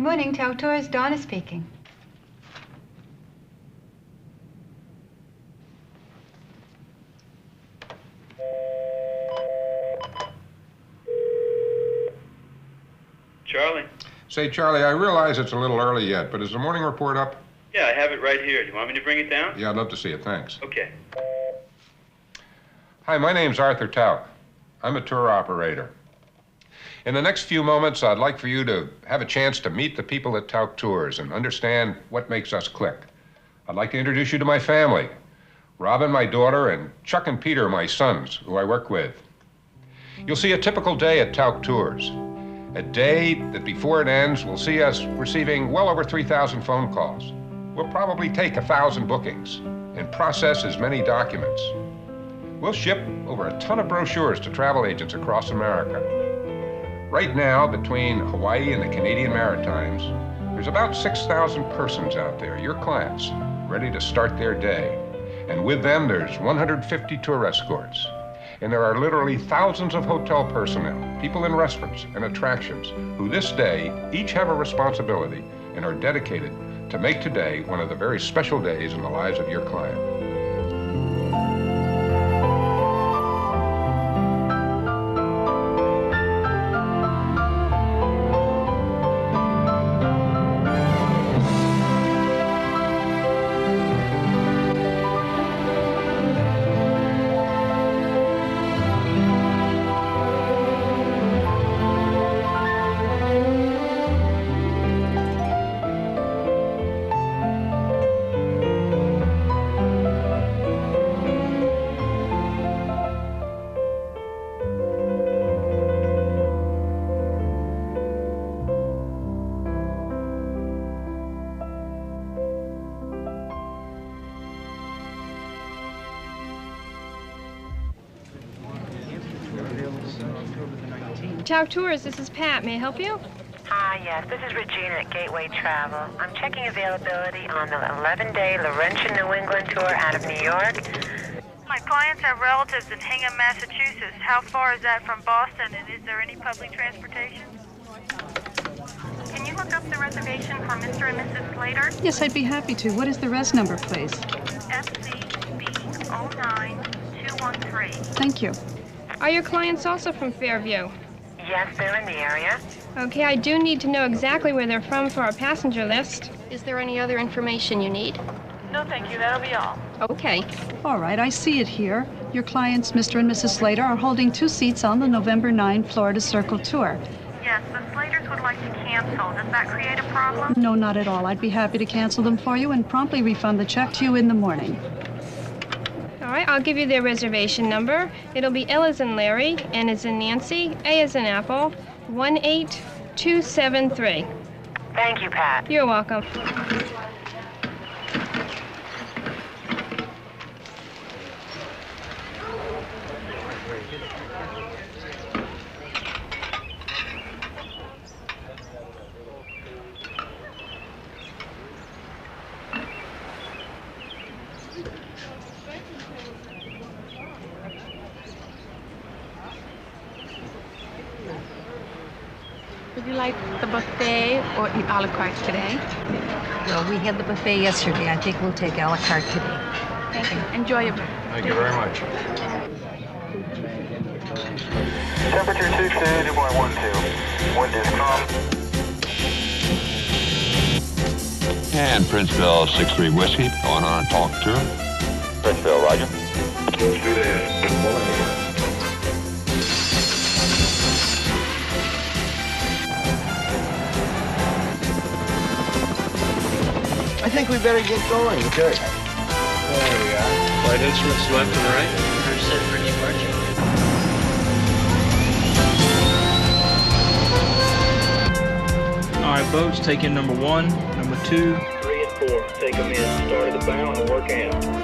Good morning, Tauck Tours. Donna speaking. Charlie? Say, Charlie, I realize it's a little early yet, but is the morning report up? Yeah, I have it right here. Do you want me to bring it down? Yeah, I'd love to see it, thanks. Okay. Hi, my name's Arthur Tauck. I'm a tour operator. In the next few moments, I'd like for you to have a chance to meet the people at Tauck Tours and understand what makes us click. I'd like to introduce you to my family, Robin, my daughter, and Chuck and Peter, my sons, who I work with. You'll see a typical day at Tauck Tours. A day that before it ends will see us receiving well over 3,000 phone calls. We'll probably take 1,000 bookings and process as many documents. We'll ship over a ton of brochures to travel agents across America. Right now, between Hawaii and the Canadian Maritimes, there's about 6,000 persons out there, your clients, ready to start their day. And with them, there's 150 tour escorts. And there are literally thousands of hotel personnel, people in restaurants and attractions, who this day each have a responsibility and are dedicated to make today one of the very special days in the lives of your client. Tauck Tours, this is Pat. May I help you? Hi, yes. This is Regina at Gateway Travel. I'm checking availability on the 11-day Laurentian New England tour out of New York. My clients have relatives in Hingham, Massachusetts. How far is that from Boston, and is there any public transportation? Can you look up the reservation for Mr. and Mrs. Slater? Yes, I'd be happy to. What is the res number, please? FCB09213. Thank you. Are your clients also from Fairview? Yes, they're in the area. Okay, I do need to know exactly where they're from for our passenger list. Is there any other information you need? No, thank you. That'll be all. Okay. All right, I see it here. Your clients, Mr. and Mrs. Slater, are holding 2 seats on the November 9 Florida Circle tour. Yes, the Slaters would like to cancel. Does that create a problem? No, not at all. I'd be happy to cancel them for you and promptly refund the check to you in the morning. All right, I'll give you their reservation number. It'll be L as in Larry, N as in Nancy, A as in Apple, 18273. Thank you, Pat. You're welcome. Would you like the buffet or eat a la carte today? Well, we had the buffet yesterday. I think we'll take a la carte today. Thank you. Enjoy your Thank you very much. Temperature 212.12. Wind is calm. And Princeville 63 Whiskey going on a talk tour. Princeville, roger. I think we better get going. Okay. There we are. Flight instruments left and right. We're set for departure. All right, boats, take in number 1, number 2. 3 and 4. Take them in. Start at the bow and work out.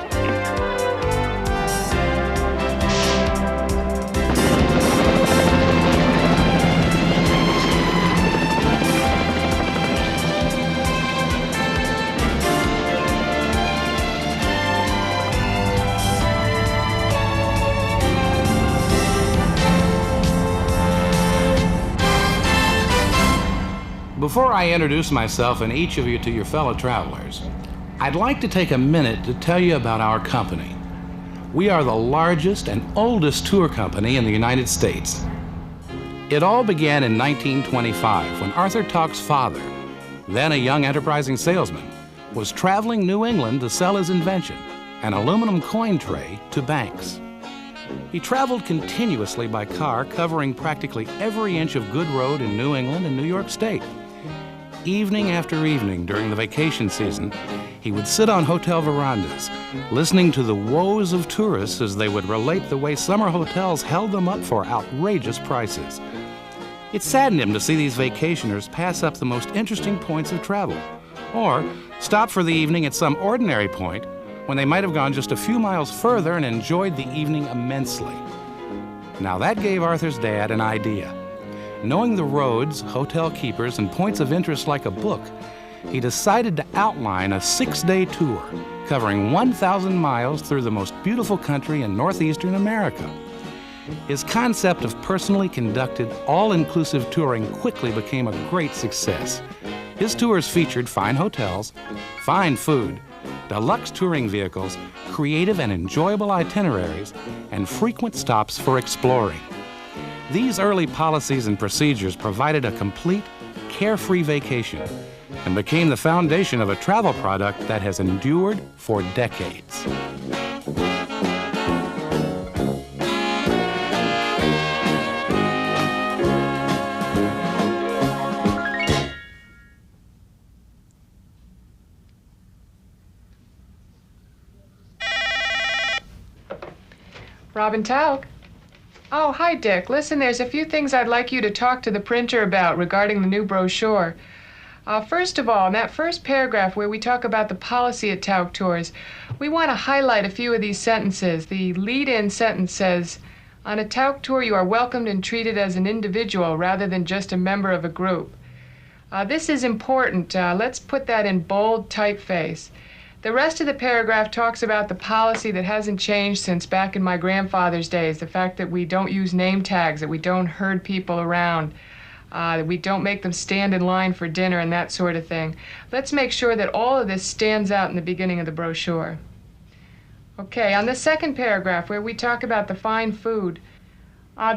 Before Before I introduce myself and each of you to your fellow travelers, I'd like to take a minute to tell you about our company. We are the largest and oldest tour company in the United States. It all began in 1925 when Arthur Tauck's father, then a young enterprising salesman, was traveling New England to sell his invention, an aluminum coin tray, to banks. He traveled continuously by car, covering practically every inch of good road in New England and New York State. Evening after evening during the vacation season, he would sit on hotel verandas, listening to the woes of tourists as they would relate the way summer hotels held them up for outrageous prices. It saddened him to see these vacationers pass up the most interesting points of travel, or stop for the evening at some ordinary point when they might have gone just a few miles further and enjoyed the evening immensely. Now that gave Arthur's dad an idea. Knowing the roads, hotel keepers, and points of interest like a book, he decided to outline a 6-day tour covering 1,000 miles through the most beautiful country in northeastern America. His concept of personally conducted, all-inclusive touring quickly became a great success. His tours featured fine hotels, fine food, deluxe touring vehicles, creative and enjoyable itineraries, and frequent stops for exploring. These early policies and procedures provided a complete, carefree vacation and became the foundation of a travel product that has endured for decades. Robin Tauck. Oh, hi, Dick. Listen, there's a few things I'd like you to talk to the printer about regarding the new brochure. First of all, in that first paragraph where we talk about the policy at Tauck Tours, we want to highlight a few of these sentences. The lead-in sentence says, "On a Tauck tour, you are welcomed and treated as an individual rather than just a member of a group." This is important. Let's put that in bold typeface. The rest of the paragraph talks about the policy that hasn't changed since back in my grandfather's days, the fact that we don't use name tags, that we don't herd people around, that we don't make them stand in line for dinner and that sort of thing. Let's make sure that all of this stands out in the beginning of the brochure. Okay, on the second paragraph where we talk about the fine food,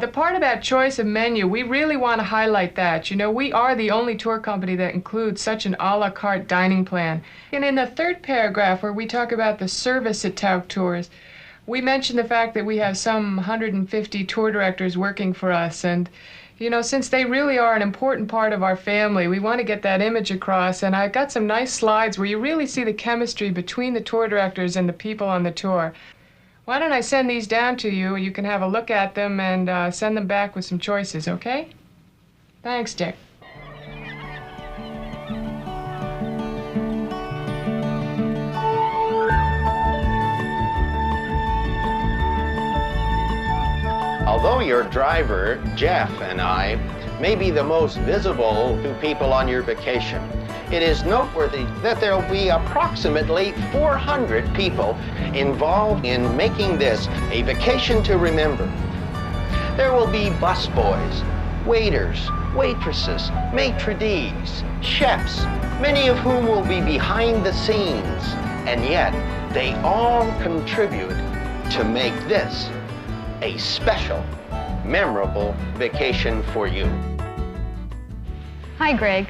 the part about choice of menu, we really want to highlight that. You know, we are the only tour company that includes such an a la carte dining plan. And in the third paragraph where we talk about the service at Tauck Tours, we mention the fact that we have some 150 tour directors working for us. And, you know, since they really are an important part of our family, we want to get that image across. And I've got some nice slides where you really see the chemistry between the tour directors and the people on the tour. Why don't I send these down to you? You can have a look at them and send them back with some choices, okay? Thanks, Dick. Although your driver, Jeff, and I may be the most visible to people on your vacation, it is noteworthy that there will be approximately 400 people involved in making this a vacation to remember. There will be busboys, waiters, waitresses, maitre d's, chefs, many of whom will be behind the scenes, and yet they all contribute to make this a special, memorable vacation for you. Hi, Greg.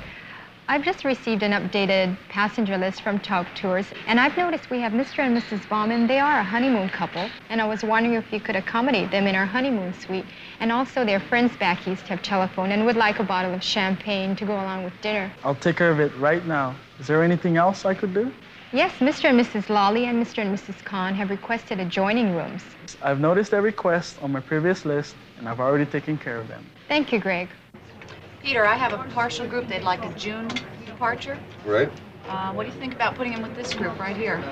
I've just received an updated passenger list from Tauck Tours, and I've noticed we have Mr. and Mrs. Bauman. They are a honeymoon couple, and I was wondering if you could accommodate them in our honeymoon suite. And also their friends back east have telephoned and would like a bottle of champagne to go along with dinner. I'll take care of it right now. Is there anything else I could do? Yes, Mr. and Mrs. Lawley and Mr. and Mrs. Khan have requested adjoining rooms. I've noticed their requests on my previous list, and I've already taken care of them. Thank you, Greg. Peter, I have a partial group. They'd like a June departure. Right? What do you think about putting them with this group right here?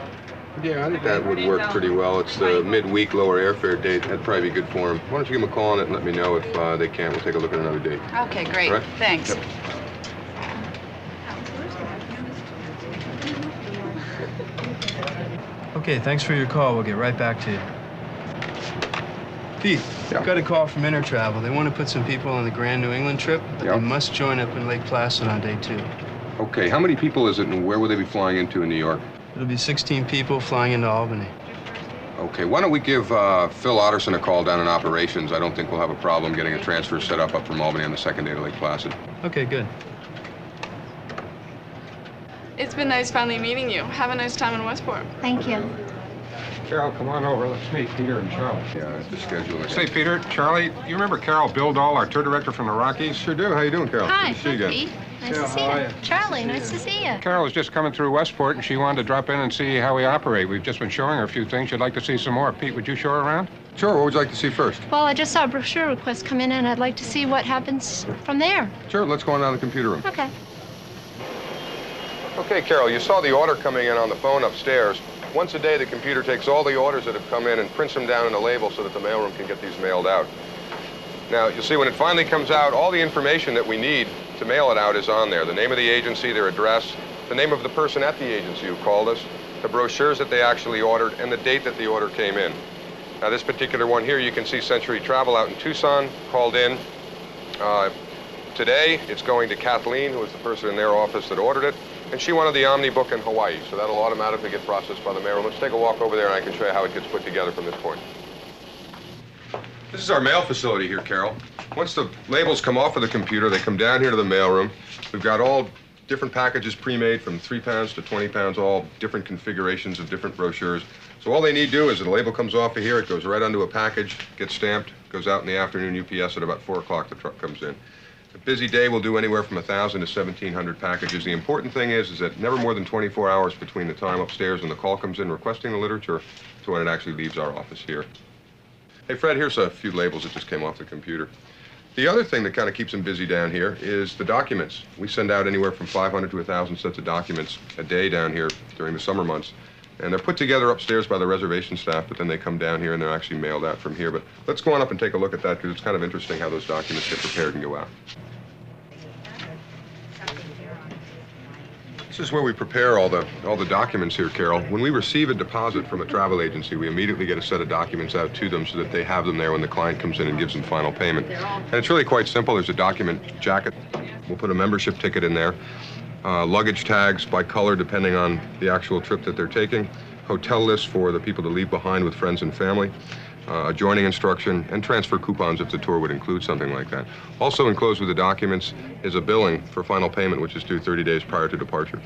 Yeah, I think that would work pretty well. It's the midweek lower airfare date. That'd probably be good for them. Why don't you give them a call on it and let me know if they can't. We'll take a look at another date. Okay, great. Right? Thanks. Yep. Okay, thanks for your call. We'll get right back to you. Pete. I've got a call from Intertravel. They want to put some people on the Grand New England trip, but they must join up in Lake Placid on day 2. Okay, how many people is it, and where will they be flying into in New York? It'll be 16 people flying into Albany. Okay, why don't we give Phil Otterson a call down in operations? I don't think we'll have a problem getting a transfer set up from Albany on the second day to Lake Placid. Okay, good. It's been nice finally meeting you. Have a nice time in Westport. Thank you. Carol, come on over. Let's meet Peter and Charlie. Yeah, I have to schedule it. Say, Peter, Charlie, you remember Carol Bildall, our tour director from the Rockies? Sure do. How you doing, Carol? Hi, Good to see you again. Pete. Nice to see you. Charlie, nice to see you. Carol was just coming through Westport, and she wanted to drop in and see how we operate. We've just been showing her a few things. She'd like to see some more. Pete, would you show her around? Sure. What would you like to see first? Well, I just saw a brochure request come in, and I'd like to see what happens from there. Sure. Let's go on down to the computer room. Okay. Okay, Carol, you saw the order coming in on the phone upstairs. Once a day, the computer takes all the orders that have come in and prints them down in a label so that the mailroom can get these mailed out. Now, you'll see when it finally comes out, all the information that we need to mail it out is on there. The name of the agency, their address, the name of the person at the agency who called us, the brochures that they actually ordered, and the date that the order came in. Now, this particular one here, you can see Century Travel out in Tucson called in. Today, it's going to Kathleen, who was the person in their office that ordered it, and she wanted the Omnibook in Hawaii, so that'll automatically get processed by the mailroom. Let's take a walk over there, and I can show you how it gets put together from this point. This is our mail facility here, Carol. Once the labels come off of the computer, they come down here to the mailroom. We've got all different packages pre-made from 3 pounds to 20 pounds, all different configurations of different brochures. So all they need to do is the label comes off of here, it goes right onto a package, gets stamped, goes out in the afternoon UPS at about 4 o'clock, the truck comes in. A busy day will do anywhere from 1,000 to 1,700 packages. The important thing is that never more than 24 hours between the time upstairs and the call comes in requesting the literature to when it actually leaves our office here. Hey, Fred, here's a few labels that just came off the computer. The other thing that kind of keeps them busy down here is the documents. We send out anywhere from 500 to 1,000 sets of documents a day down here during the summer months. And they're put together upstairs by the reservation staff, but then they come down here and they're actually mailed out from here. But let's go on up and take a look at that because it's kind of interesting how those documents get prepared and go out. This is where we prepare all the documents here, Carol. When we receive a deposit from a travel agency, we immediately get a set of documents out to them so that they have them there when the client comes in and gives them final payment. And it's really quite simple. There's a document jacket. We'll put a membership ticket in there. Luggage tags by color depending on the actual trip that they're taking. Hotel lists for the people to leave behind with friends and family. A joining instruction, and transfer coupons if the tour would include something like that. Also enclosed with the documents is a billing for final payment, which is due 30 days prior to departure.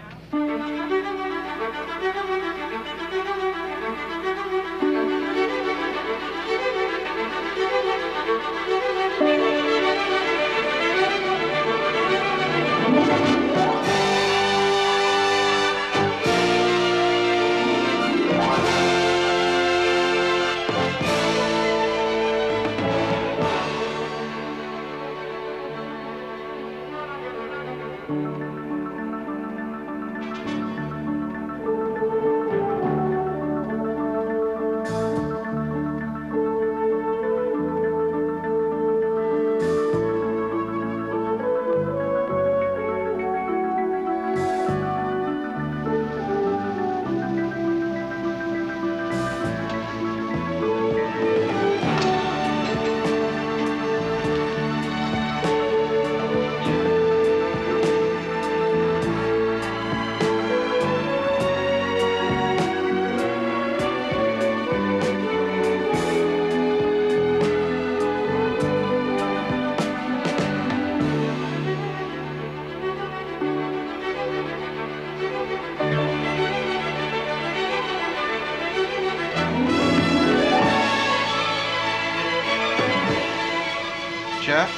Chef,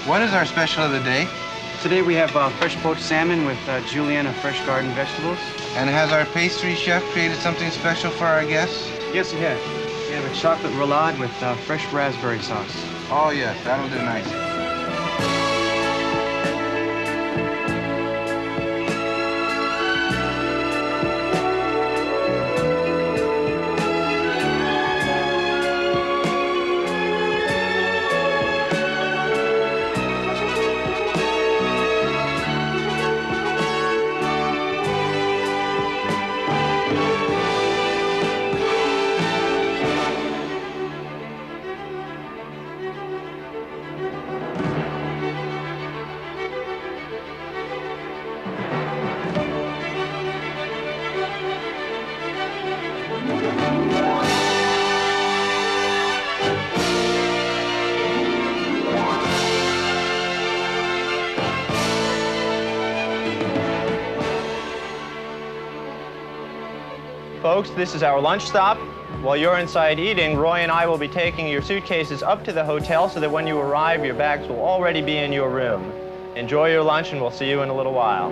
what is our special of the day? Today we have fresh poached salmon with julienne of fresh garden vegetables. And has our pastry chef created something special for our guests? Yes, we have. We have a chocolate roulade with fresh raspberry sauce. Oh, yes, that'll do nicely. Folks, this is our lunch stop. While you're inside eating, Roy and I will be taking your suitcases up to the hotel so that when you arrive, your bags will already be in your room. Enjoy your lunch, and we'll see you in a little while.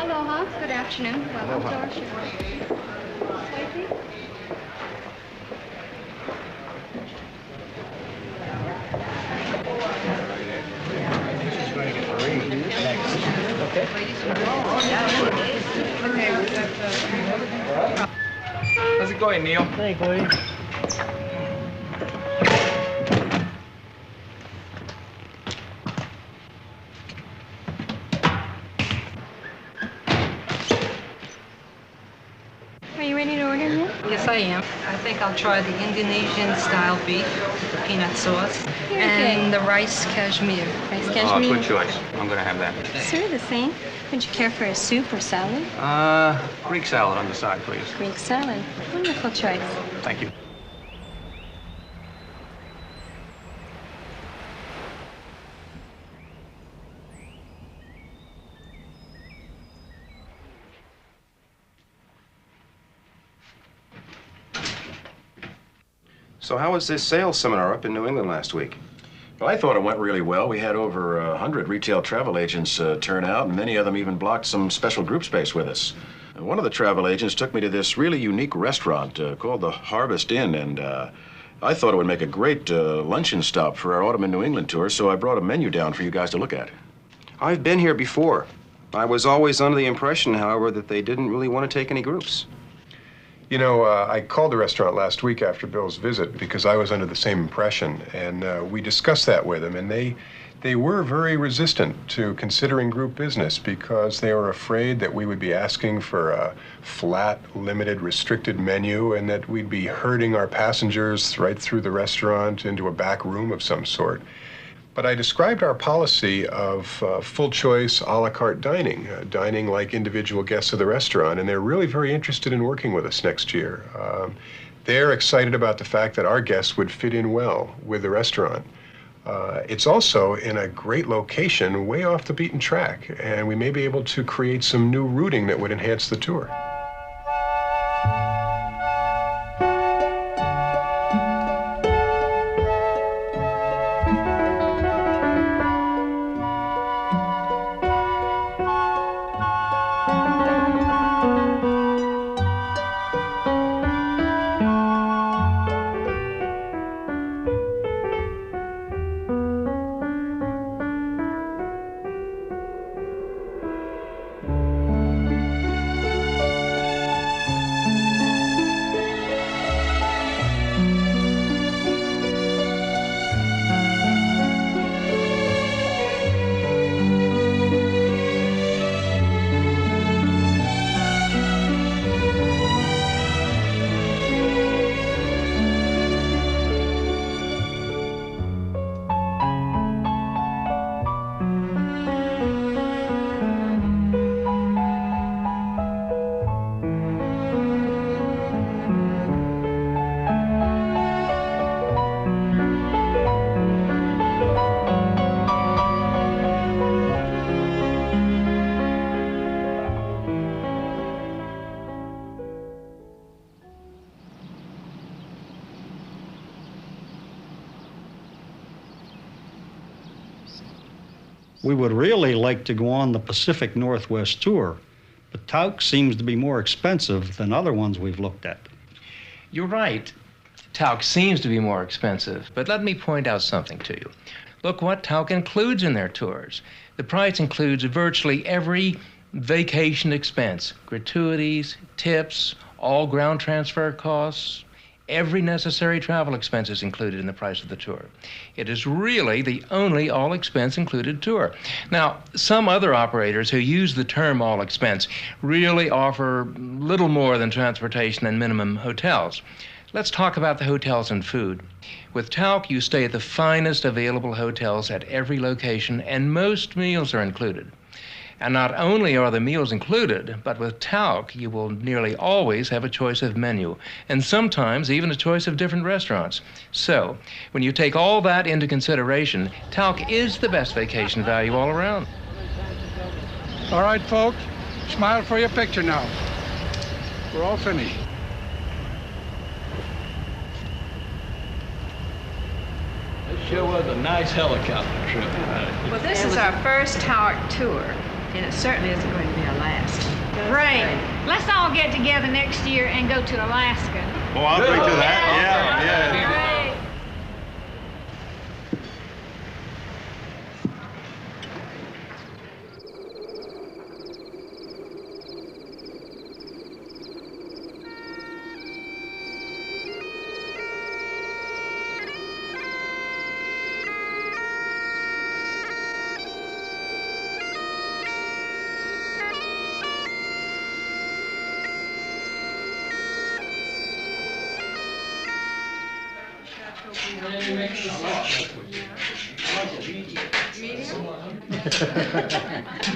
Aloha. Good afternoon. Welcome to our show. How's it going, Neil? Hey, Cody. Are you ready to order now? Yes, I am. I think I'll try the Indonesian-style beef with the peanut sauce and the rice cashmere. Rice Oh, cashmere? good choice. I'm gonna have that. Sir, the same. Would you care for a soup or salad? Greek salad on the side, please. Greek salad. Wonderful choice. Thank you. So how was this sales seminar up in New England last week? Well, I thought it went really well. We had over 100 retail travel agents turn out, and many of them even blocked some special group space with us. And one of the travel agents took me to this really unique restaurant called the Harvest Inn, and I thought it would make a great luncheon stop for our Autumn in New England tour, so I brought a menu down for you guys to look at. I've been here before. I was always under the impression, however, that they didn't really want to take any groups. You know, I called the restaurant last week after Bill's visit because I was under the same impression, and we discussed that with them, and they were very resistant to considering group business because they were afraid that we would be asking for a flat, limited, restricted menu and that we'd be herding our passengers right through the restaurant into a back room of some sort. But I described our policy of full choice a la carte dining, dining like individual guests of the restaurant, and they're really very interested in working with us next year. They're excited about the fact that our guests would fit in well with the restaurant. It's also in a great location way off the beaten track, and we may be able to create some new routing that would enhance the tour. We would really like to go on the Pacific Northwest tour, but Tauck seems to be more expensive than other ones we've looked at. You're right. Tauck seems to be more expensive, but let me point out something to you. Look what Tauck includes in their tours. The price includes virtually every vacation expense, gratuities, tips, all ground transfer costs. Every necessary travel expense is included in the price of the tour. It is really the only all-expense included tour. Now, some other operators who use the term all-expense really offer little more than transportation and minimum hotels. Let's talk about the hotels and food. With Tauck, you stay at the finest available hotels at every location, and most meals are included. And not only are the meals included, but with Tauck, you will nearly always have a choice of menu, and sometimes even a choice of different restaurants. So, when you take all that into consideration, Tauck is the best vacation value all around. All right, folks, smile for your picture now. We're all finished. This sure was a nice helicopter trip. Well, this is our first Tauck tour, and it certainly isn't going to be our last. Great. Let's all get together next year and go to Alaska. Oh, I'll agree to that. Yeah.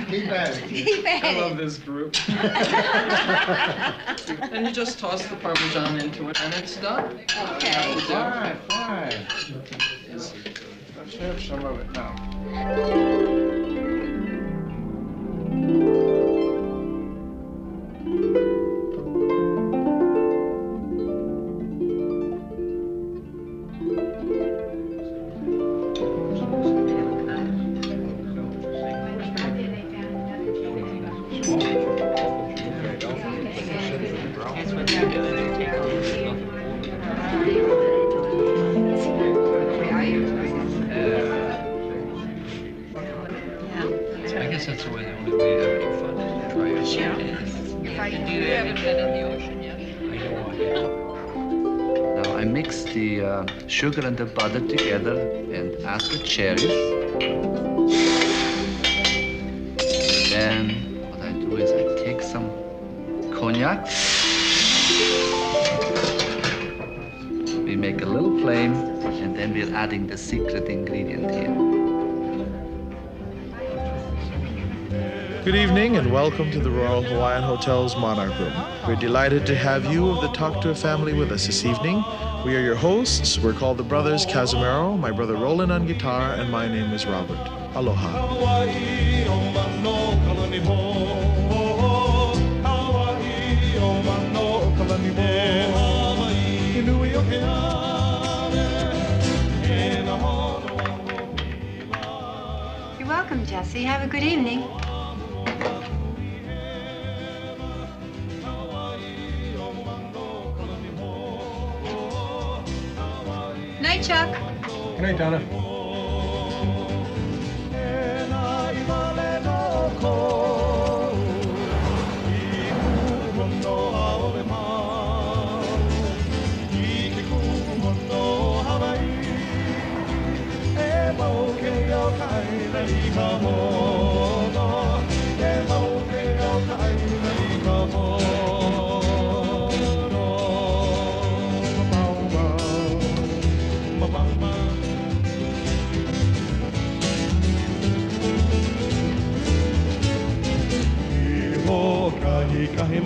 Keep at it. I love this group. And you just toss the Parmesan into it and it's done. Okay. Fine. Let's have some of it now. I guess that's the way, the only way to have any fun is to try it. Sure. You haven't been in the ocean yet? Now I mix the sugar and the butter together and add the cherries. Then what I do is I take some cognac. We make a little flame, and then we're adding the secret ingredient here. Good evening and welcome to the Royal Hawaiian Hotel's Monarch Room. We're delighted to have you of the Tauck Tour family with us this evening. We are your hosts. We're called the Brothers Casimiro, my brother Roland on guitar, and my name is Robert. Aloha. You're welcome, Jesse. Have a good evening. Night, Chuck. Good night, Donna. Kahi